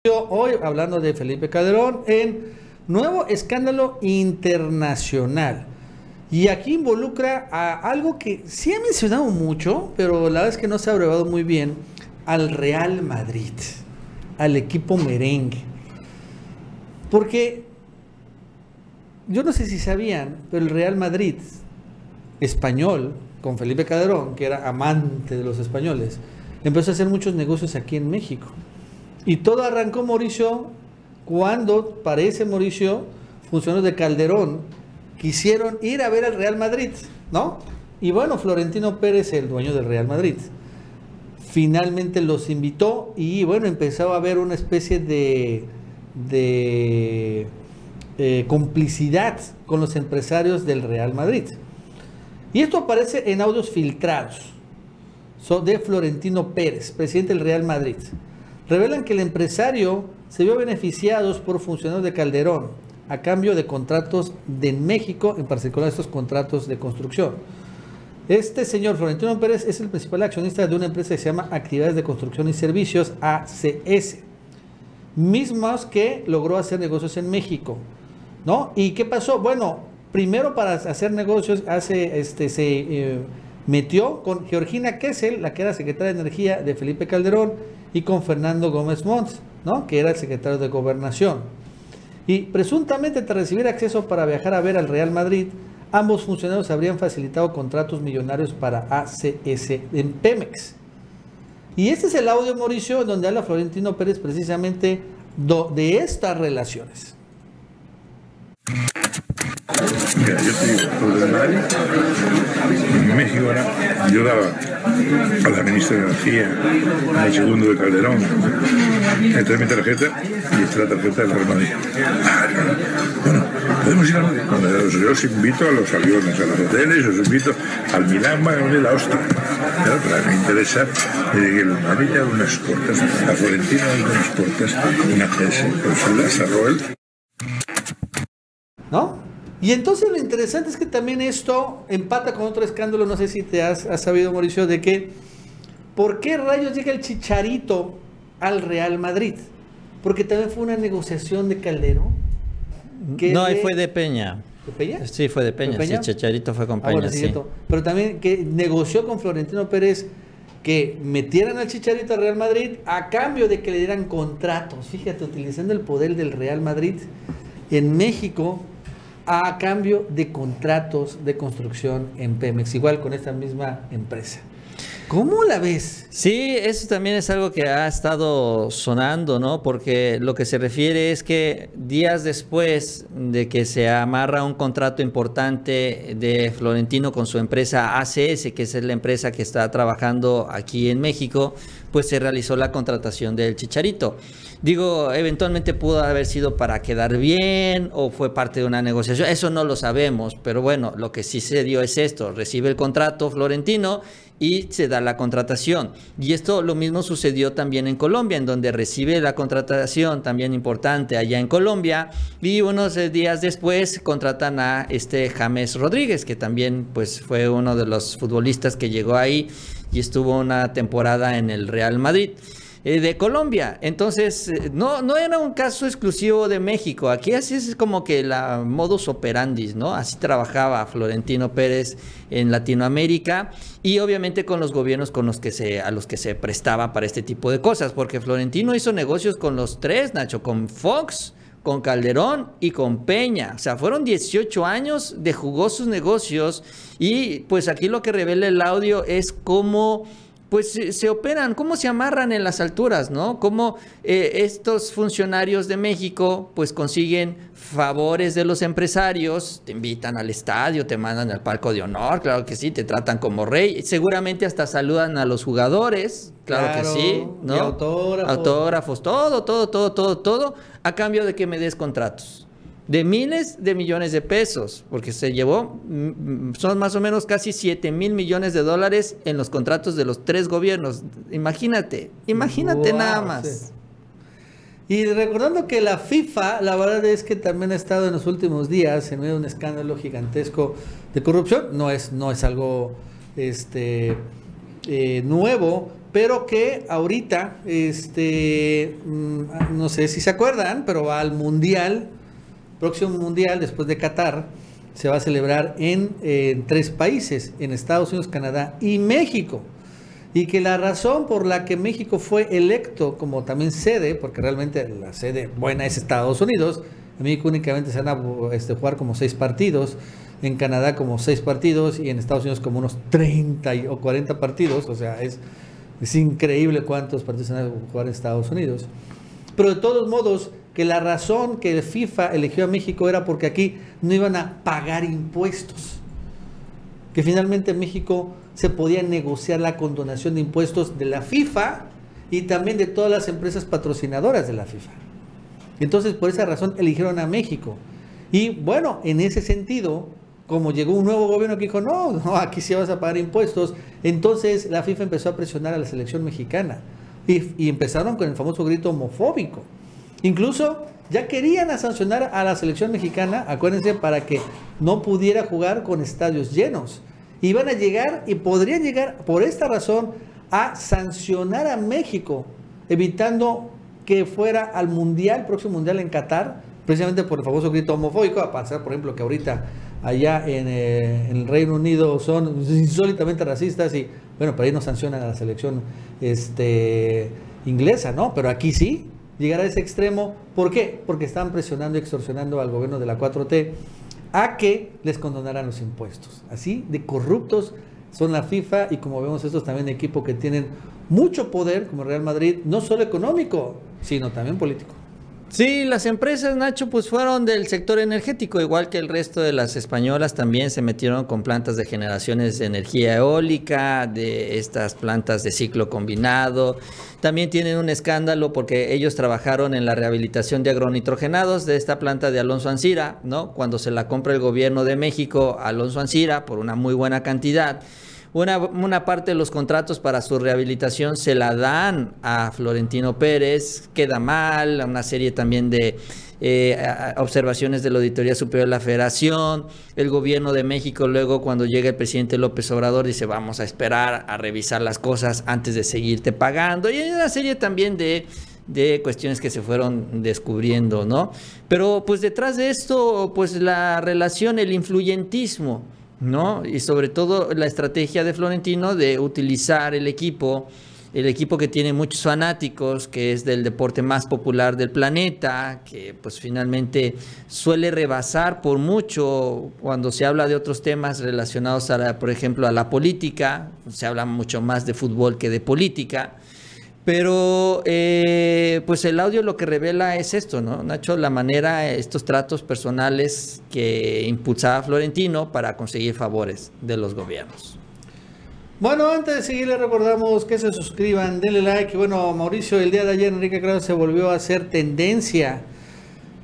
Hoy hablando de Felipe Calderón en nuevo escándalo internacional. Y aquí involucra a algo que sí ha mencionado mucho, pero la verdad es que no se ha abrevado muy bien, al Real Madrid, al equipo merengue. Porque yo no sé si sabían, pero el Real Madrid español, con Felipe Calderón, que era amante de los españoles, empezó a hacer muchos negocios aquí en México. Y todo arrancó, Mauricio, cuando, parece, Mauricio, funcionarios de Calderón quisieron ir a ver al Real Madrid, ¿no? Y bueno, Florentino Pérez, el dueño del Real Madrid, finalmente los invitó y bueno, empezó a haber una especie de complicidad con los empresarios del Real Madrid. Y esto aparece en audios filtrados de Florentino Pérez, presidente del Real Madrid. Revelan que el empresario se vio beneficiado por funcionarios de Calderón a cambio de contratos de México, en particular estos contratos de construcción. Este señor Florentino Pérez es el principal accionista de una empresa que se llama Actividades de Construcción y Servicios, ACS, mismos que logró hacer negocios en México, ¿no? ¿Y qué pasó? Bueno, primero para hacer negocios se metió con Georgina Kessel, la que era secretaria de Energía de Felipe Calderón, y con Fernando Gómez Mons, ¿no? Que era el secretario de Gobernación. Y presuntamente, tras recibir acceso para viajar a ver al Real Madrid, ambos funcionarios habrían facilitado contratos millonarios para ACS en Pemex. Y este es el audio, Mauricio, donde habla Florentino Pérez precisamente de estas relaciones. Mira, yo te digo, lo del Madrid, en México ahora, yo daba a la ministra de Energía, al segundo de Calderón, esta es mi tarjeta y esta es la tarjeta del Real Madrid. Bueno, podemos ir a Madrid. Yo os invito a los aviones, a los hoteles, os invito al Milán, a la Austria. Pero a mí me interesa que el Madrid haga unas puertas, la Florentina haga unas puertas, una PS, pues la cerró él. ¿No? Y entonces lo interesante es que también esto empata con otro escándalo, no sé si te has sabido, Mauricio, de que ¿por qué rayos llega el Chicharito al Real Madrid? Porque también fue una negociación de Calderón. No, ahí fue de Peña. ¿De Peña? Sí, fue de Peña. Sí, Chicharito fue con Peña, bueno, sí. Pero también que negoció con Florentino Pérez que metieran al Chicharito al Real Madrid a cambio de que le dieran contratos. Fíjate, utilizando el poder del Real Madrid en México a cambio de contratos de construcción en Pemex, igual con esta misma empresa. ¿Cómo la ves? Sí, eso también es algo que ha estado sonando, ¿no? Porque lo que se refiere es que días después de que se amarra un contrato importante de Florentino con su empresa ACS, que es la empresa que está trabajando aquí en México, pues se realizó la contratación del Chicharito. Digo, eventualmente pudo haber sido para quedar bien o fue parte de una negociación, eso no lo sabemos, pero bueno, lo que sí se dio es esto, recibe el contrato Florentino y se da la contratación. Y esto lo mismo sucedió también en Colombia, en donde recibe la contratación también importante allá en Colombia y unos días después contratan a James Rodríguez, que también pues fue uno de los futbolistas que llegó ahí y estuvo una temporada en el Real Madrid. De Colombia. Entonces, no era un caso exclusivo de México. Aquí así es como que la modus operandi, ¿no? Así trabajaba Florentino Pérez en Latinoamérica y obviamente con los gobiernos a los que se prestaba para este tipo de cosas, porque Florentino hizo negocios con los tres, Nacho, con Fox, con Calderón y con Peña. O sea, fueron 18 años de jugosos negocios y pues aquí lo que revela el audio es cómo pues se operan, cómo se amarran en las alturas, ¿no? Cómo estos funcionarios de México pues consiguen favores de los empresarios, te invitan al estadio, te mandan al palco de honor, claro que sí, te tratan como rey, seguramente hasta saludan a los jugadores, claro que sí, ¿no? Y autógrafos, todo, a cambio de que me des contratos de miles de millones de pesos, porque se llevó, son más o menos casi 7,000 millones de dólares en los contratos de los tres gobiernos. Imagínate nada más. Sí. Y recordando que la FIFA, la verdad es que también ha estado en los últimos días en medio de un escándalo gigantesco de corrupción. No es algo nuevo, pero que ahorita, no sé si se acuerdan, pero va al Mundial, próximo Mundial, después de Qatar, se va a celebrar en 3 países, en Estados Unidos, Canadá y México. Y que la razón por la que México fue electo como también sede, porque realmente la sede buena es Estados Unidos, en México únicamente se van a jugar como 6 partidos, en Canadá como 6 partidos y en Estados Unidos como unos 30 o 40 partidos, o sea, es increíble cuántos partidos se van a jugar en Estados Unidos. Pero de todos modos, que la razón que el FIFA eligió a México era porque aquí no iban a pagar impuestos. Que finalmente en México se podía negociar la condonación de impuestos de la FIFA y también de todas las empresas patrocinadoras de la FIFA. Entonces, por esa razón eligieron a México. Y bueno, en ese sentido, como llegó un nuevo gobierno que dijo, no, aquí sí vas a pagar impuestos, entonces la FIFA empezó a presionar a la selección mexicana. Y empezaron con el famoso grito homofóbico. Incluso ya querían sancionar a la selección mexicana, acuérdense, para que no pudiera jugar con estadios llenos. Iban a llegar y podrían llegar por esta razón a sancionar a México, evitando que fuera al mundial, próximo mundial en Qatar, precisamente por el famoso grito homofóbico. A pasar, por ejemplo, que ahorita allá en el Reino Unido son insólitamente racistas y bueno, por ahí no sancionan a la selección inglesa, ¿no? Pero aquí sí. Llegar a ese extremo, ¿por qué? Porque estaban presionando y extorsionando al gobierno de la 4T a que les condonaran los impuestos. Así de corruptos son la FIFA y como vemos estos también equipos que tienen mucho poder, como Real Madrid, no solo económico, sino también político. Sí, las empresas, Nacho, pues fueron del sector energético, igual que el resto de las españolas, también se metieron con plantas de generaciones de energía eólica, de estas plantas de ciclo combinado. También tienen un escándalo porque ellos trabajaron en la rehabilitación de agronitrogenados de esta planta de Alonso Ancira, ¿no? Cuando se la compra el gobierno de México a Alonso Ancira por una muy buena cantidad. Una parte de los contratos para su rehabilitación se la dan a Florentino Pérez, queda mal, una serie también de observaciones de la Auditoría Superior de la Federación. El gobierno de México luego, cuando llega el presidente López Obrador, dice vamos a esperar a revisar las cosas antes de seguirte pagando, y hay una serie también de cuestiones que se fueron descubriendo, ¿no? Pero pues detrás de esto, pues la relación, el influyentismo, ¿no? Y sobre todo la estrategia de Florentino de utilizar el equipo que tiene muchos fanáticos, que es del deporte más popular del planeta, que pues finalmente suele rebasar por mucho cuando se habla de otros temas relacionados por ejemplo, a la política. Se habla mucho más de fútbol que de política. Pero pues el audio lo que revela es esto, ¿no, Nacho? La manera, estos tratos personales que impulsaba Florentino para conseguir favores de los gobiernos. Bueno, antes de seguir les recordamos que se suscriban, denle like. Y bueno, Mauricio, el día de ayer Enrique Krause se volvió a hacer tendencia.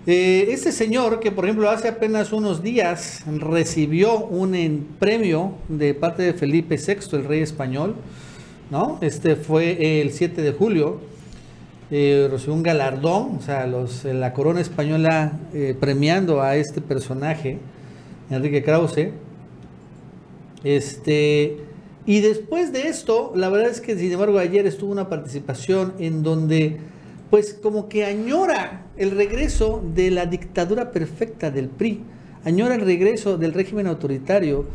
Este señor que, por ejemplo, hace apenas unos días recibió un premio de parte de Felipe VI, el rey español, ¿no? Fue el 7 de julio, recibió un galardón, o sea, la corona española premiando a este personaje, Enrique Krause. Y después de esto, la verdad es que sin embargo ayer estuvo una participación en donde pues como que añora el regreso de la dictadura perfecta del PRI, añora el regreso del régimen autoritario,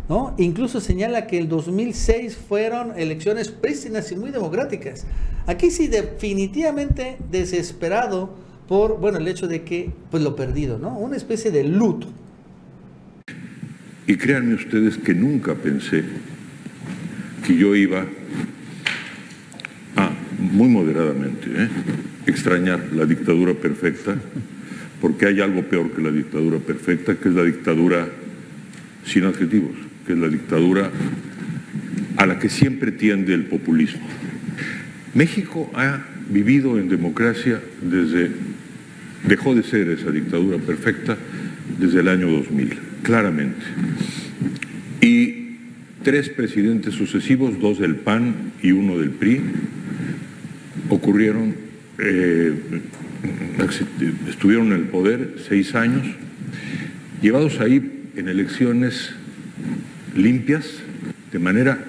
¿no? Incluso señala que el 2006 fueron elecciones prístinas y muy democráticas. Aquí sí definitivamente desesperado por, bueno, el hecho de que, pues lo perdido, ¿no? Una especie de luto. Y créanme ustedes que nunca pensé que yo iba a, muy moderadamente, extrañar la dictadura perfecta, porque hay algo peor que la dictadura perfecta, que es la dictadura sin adjetivos, que es la dictadura a la que siempre tiende el populismo. México ha vivido en democracia dejó de ser esa dictadura perfecta desde el año 2000, claramente. Y 3 presidentes sucesivos, 2 del PAN y 1 del PRI, estuvieron en el poder 6 años, llevados ahí en elecciones limpias, de manera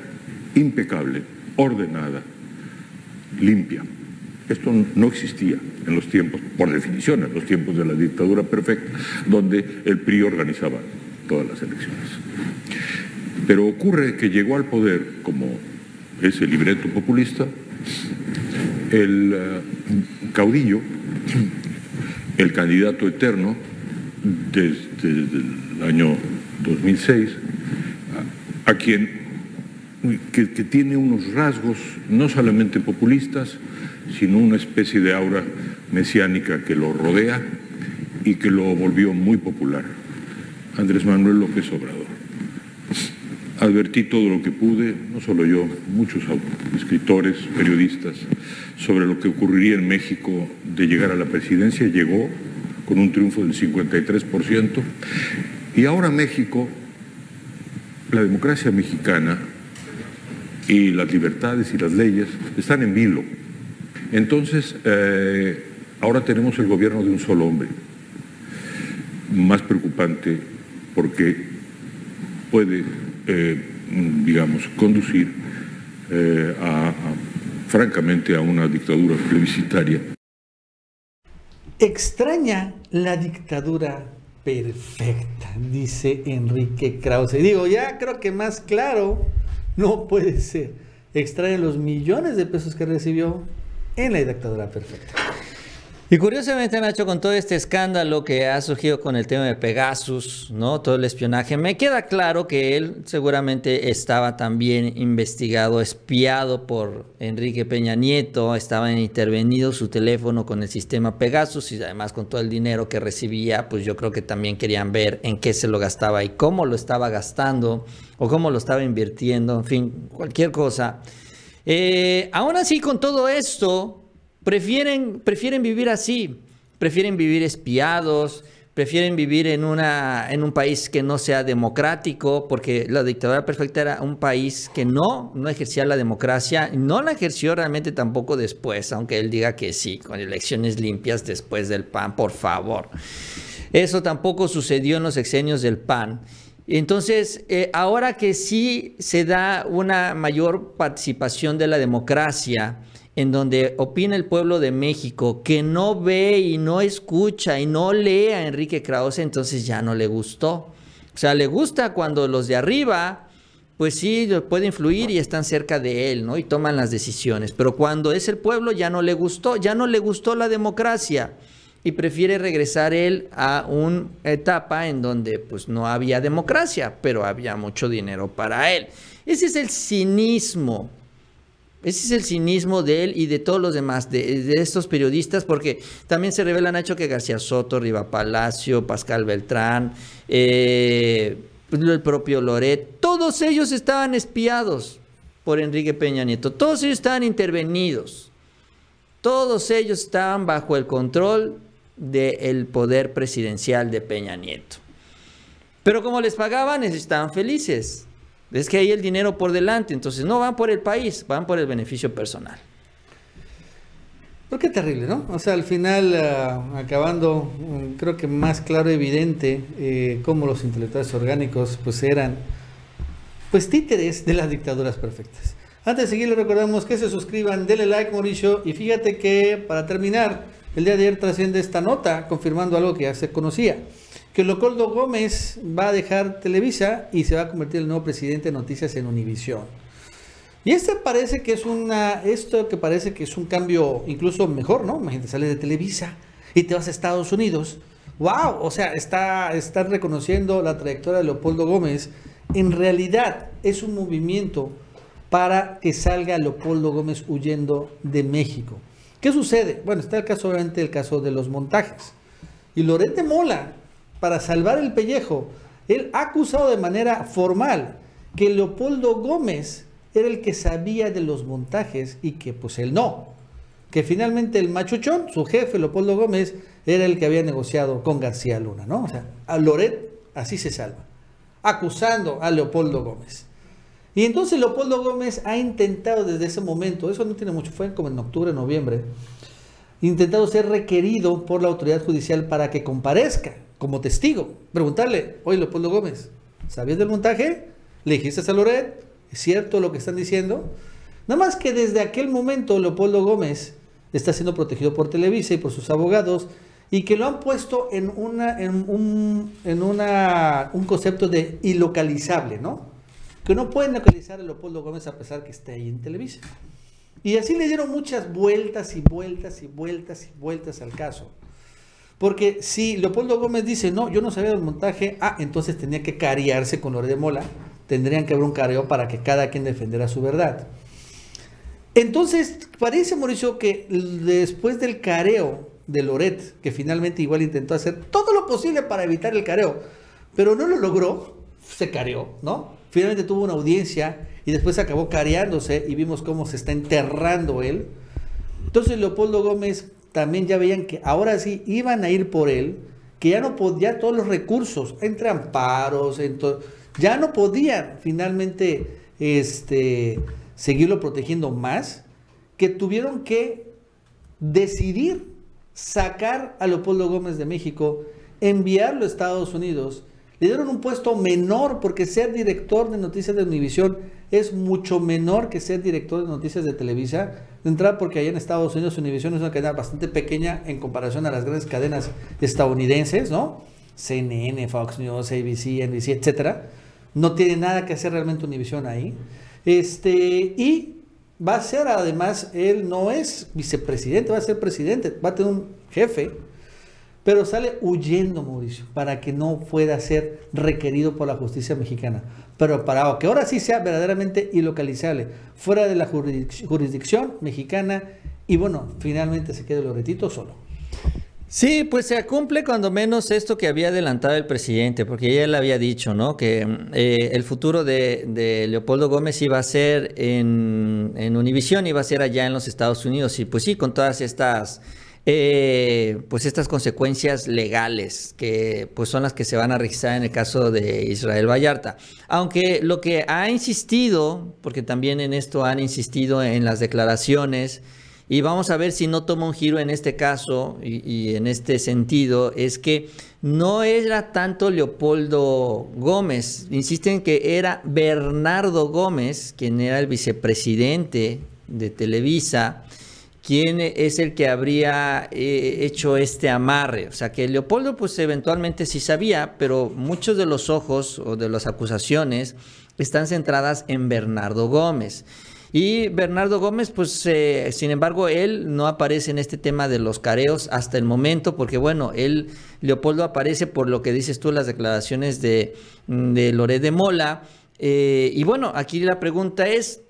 impecable, ordenada, limpia. Esto no existía en los tiempos, por definición, en los tiempos de la dictadura perfecta, donde el PRI organizaba todas las elecciones. Pero ocurre que llegó al poder, como ese libreto populista, el caudillo, el candidato eterno, desde el año 2006, a quien que tiene unos rasgos no solamente populistas, sino una especie de aura mesiánica que lo rodea y que lo volvió muy popular. Andrés Manuel López Obrador. Advertí todo lo que pude, no solo yo, muchos escritores, periodistas, sobre lo que ocurriría en México de llegar a la presidencia. Llegó con un triunfo del 53%. Y ahora México, la democracia mexicana y las libertades y las leyes están en vilo. Entonces, ahora tenemos el gobierno de un solo hombre. Más preocupante porque puede, digamos, conducir francamente a una dictadura plebiscitaria. Extraña la dictadura perfecta, dice Enrique Krause. Digo, ya creo que más claro no puede ser. Extraña los millones de pesos que recibió en la dictadura perfecta. Y curiosamente, Nacho, con todo este escándalo que ha surgido con el tema de Pegasus, ¿no? Todo el espionaje, me queda claro que él seguramente estaba también investigado, espiado por Enrique Peña Nieto, estaba intervenido su teléfono con el sistema Pegasus y además con todo el dinero que recibía, pues yo creo que también querían ver en qué se lo gastaba y cómo lo estaba gastando o cómo lo estaba invirtiendo, en fin, cualquier cosa. Aún así, con todo esto, prefieren vivir así, prefieren vivir espiados, prefieren vivir en un país que no sea democrático, porque la dictadura perfecta era un país que no ejercía la democracia, no la ejerció realmente tampoco después, aunque él diga que sí, con elecciones limpias después del PAN, por favor. Eso tampoco sucedió en los sexenios del PAN. Entonces, ahora que sí se da una mayor participación de la democracia, en donde opina el pueblo de México, que no ve y no escucha y no lee a Enrique Krause, entonces ya no le gustó. O sea, le gusta cuando los de arriba, pues sí, puede influir y están cerca de él, ¿no? Y toman las decisiones. Pero cuando es el pueblo ya no le gustó la democracia. Y prefiere regresar él a una etapa en donde pues no había democracia, pero había mucho dinero para él. Ese es el cinismo. Ese es el cinismo de él y de todos los demás, de estos periodistas, porque también se revela, Nacho, que García Soto, Riva Palacio, Pascal Beltrán, el propio Loret, todos ellos estaban espiados por Enrique Peña Nieto, todos ellos estaban intervenidos, todos ellos estaban bajo el control del poder presidencial de Peña Nieto. Pero como les pagaban, estaban felices. Es que hay el dinero por delante, entonces no van por el país, van por el beneficio personal. Pero qué terrible, ¿no? O sea, al final, acabando, creo que más claro y evidente cómo los intelectuales orgánicos pues eran pues títeres de las dictaduras perfectas. Antes de seguir, les recordamos que se suscriban, denle like, Mauricio, y fíjate que para terminar, el día de ayer trasciende esta nota confirmando algo que ya se conocía, que Leopoldo Gómez va a dejar Televisa y se va a convertir en el nuevo presidente de Noticias en Univisión. Y parece que es un cambio incluso mejor, ¿no? Imagínate, sales de Televisa y te vas a Estados Unidos. ¡Wow! O sea, están reconociendo la trayectoria de Leopoldo Gómez. En realidad es un movimiento para que salga Leopoldo Gómez huyendo de México. ¿Qué sucede? Bueno, está obviamente el caso de los montajes. Y Loret de Mola, para salvar el pellejo, él ha acusado de manera formal que Leopoldo Gómez era el que sabía de los montajes y que pues él no. Que finalmente el machuchón, su jefe Leopoldo Gómez, era el que había negociado con García Luna, ¿no? O sea, a Loret así se salva, acusando a Leopoldo Gómez. Y entonces Leopoldo Gómez ha intentado desde ese momento, eso no tiene mucho, fue como en octubre, noviembre, intentado ser requerido por la autoridad judicial para que comparezca como testigo. Preguntarle, oye Leopoldo Gómez, ¿sabías del montaje? ¿Le dijiste a Loret? ¿Es cierto lo que están diciendo? Nada más que desde aquel momento Leopoldo Gómez está siendo protegido por Televisa y por sus abogados, y que lo han puesto en un concepto de ilocalizable, ¿no? Que no pueden localizar a Leopoldo Gómez a pesar que esté ahí en Televisa. Y así le dieron muchas vueltas y vueltas y vueltas y vueltas al caso. Porque si Leopoldo Gómez dice, no, yo no sabía del montaje, entonces tenía que carearse con Loret de Mola, tendrían que haber un careo para que cada quien defendiera su verdad. Entonces, parece, Mauricio, que después del careo de Loret, que finalmente igual intentó hacer todo lo posible para evitar el careo, pero no lo logró, se careó, ¿no? Finalmente tuvo una audiencia y después acabó careándose y vimos cómo se está enterrando él. Entonces Leopoldo Gómez también ya veían que ahora sí iban a ir por él, que ya no podía todos los recursos, entre amparos, ya no podían finalmente seguirlo protegiendo más, que tuvieron que decidir sacar a Leopoldo Gómez de México, enviarlo a Estados Unidos. Le dieron un puesto menor, porque ser director de noticias de Univisión es mucho menor que ser director de noticias de Televisa. De entrada, porque allá en Estados Unidos Univisión es una cadena bastante pequeña en comparación a las grandes cadenas estadounidenses, ¿no? CNN, Fox News, ABC, NBC, etcétera. No tiene nada que hacer realmente Univisión ahí. Y va a ser, además, él no es vicepresidente, va a ser presidente, va a tener un jefe, pero sale huyendo, Mauricio, para que no pueda ser requerido por la justicia mexicana, pero para que ahora sí sea verdaderamente ilocalizable, fuera de la jurisdicción mexicana, y bueno, finalmente se quede Loretito solo. Sí, pues se cumple cuando menos esto que había adelantado el presidente, porque ya él había dicho, ¿no? Que el futuro de Leopoldo Gómez iba a ser en Univisión, iba a ser allá en los Estados Unidos, y pues sí, con todas estas estas consecuencias legales que pues son las que se van a registrar en el caso de Israel Vallarta. Aunque lo que ha insistido, porque también en esto han insistido en las declaraciones, y vamos a ver si no toma un giro en este caso y en este sentido, es que no era tanto Leopoldo Gómez, insisten que era Bernardo Gómez, quien era el vicepresidente de Televisa, quien es el que habría hecho este amarre. O sea que Leopoldo pues eventualmente sí sabía, pero muchos de los ojos o de las acusaciones están centradas en Bernardo Gómez. Y Bernardo Gómez, pues, sin embargo, él no aparece en este tema de los careos hasta el momento, porque, bueno, Leopoldo aparece por lo que dices tú, las declaraciones de Loret de Mola. Y bueno, aquí la pregunta es,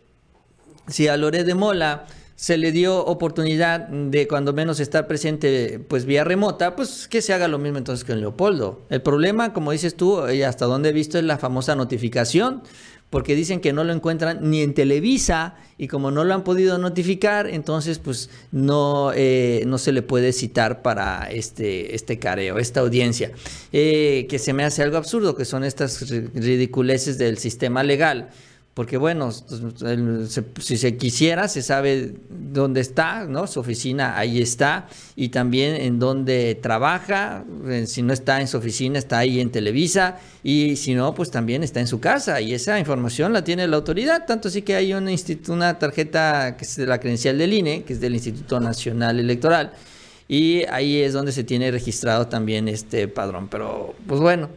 si a Loret de Mola se le dio oportunidad de cuando menos estar presente pues vía remota, pues que se haga lo mismo entonces con Leopoldo. El problema, como dices tú, y hasta donde he visto, es la famosa notificación, porque dicen que no lo encuentran ni en Televisa, y como no lo han podido notificar, entonces pues no se le puede citar para este careo, esta audiencia, que se me hace algo absurdo, que son estas ridiculeces del sistema legal. Porque bueno, si se quisiera, se sabe dónde está, ¿no? Su oficina ahí está, y también en dónde trabaja. Si no está en su oficina, está ahí en Televisa, y si no, pues también está en su casa, y esa información la tiene la autoridad. Tanto así que hay una tarjeta que es de la credencial del INE, que es del Instituto Nacional Electoral, y ahí es donde se tiene registrado también este padrón. Pero pues bueno,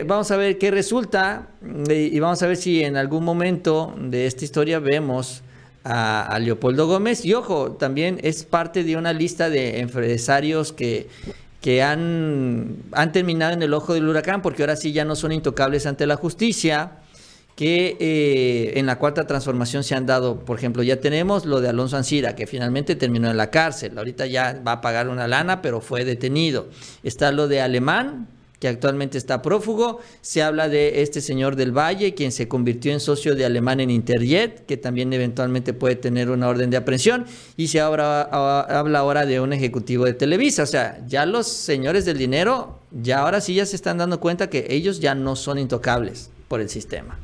vamos a ver qué resulta, y vamos a ver si en algún momento de esta historia vemos a Leopoldo Gómez. Y ojo, también es parte de una lista de empresarios que han terminado en el ojo del huracán, porque ahora sí ya no son intocables ante la justicia, que en la Cuarta Transformación se han dado. Por ejemplo, ya tenemos lo de Alonso Ancira, que finalmente terminó en la cárcel. Ahorita ya va a pagar una lana, pero fue detenido. Está lo de Alemán, que actualmente está prófugo. Se habla de este señor del Valle, quien se convirtió en socio de Alemán en Interjet, que también eventualmente puede tener una orden de aprehensión. Y se habla ahora de un ejecutivo de Televisa. O sea, ya los señores del dinero, ya ahora sí ya se están dando cuenta que ellos ya no son intocables por el sistema.